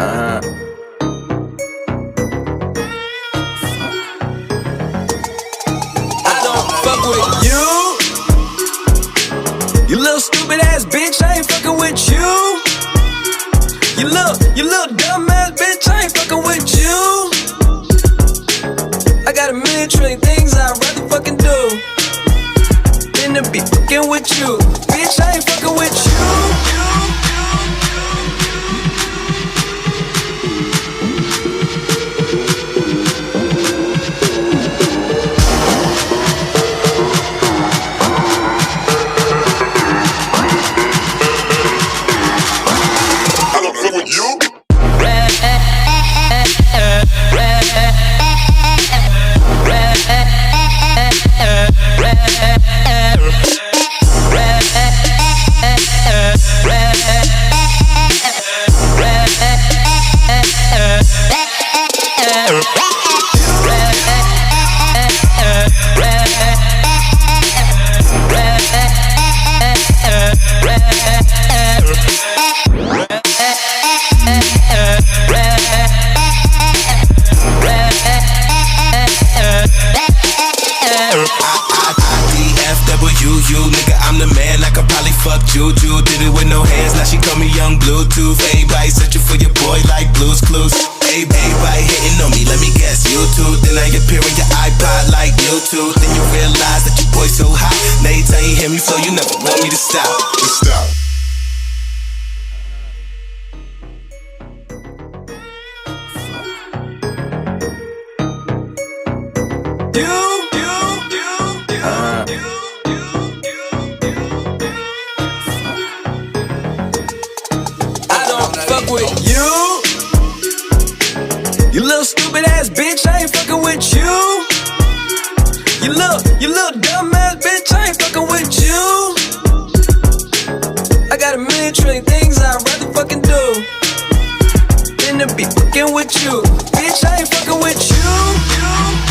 I don't fuck with you. You little stupid ass bitch, I ain't fucking with you. You little dumb ass bitch, I ain't fucking with you. I got a million trillion things I'd rather fucking do than to be fucking with you. Bitch, I ain't fucking with you. Nigga, I'm the man, I could probably fuck Juju. Did it with no hands, now she call me young Bluetooth. Everybody searching for your boy like Blue's Clues. Everybody hitting on me, let me guess, YouTube. Then I appear in your iPod like YouTube. Then you realize that your boy so hot. Now you tell you hear me flow, you never want me to stop. Stop. With you, you little stupid ass bitch, I ain't fucking with you. You little dumb ass bitch, I ain't fucking with you. I got a million trillion things I'd rather fucking do than to be fucking with you. Bitch, I ain't fucking with you.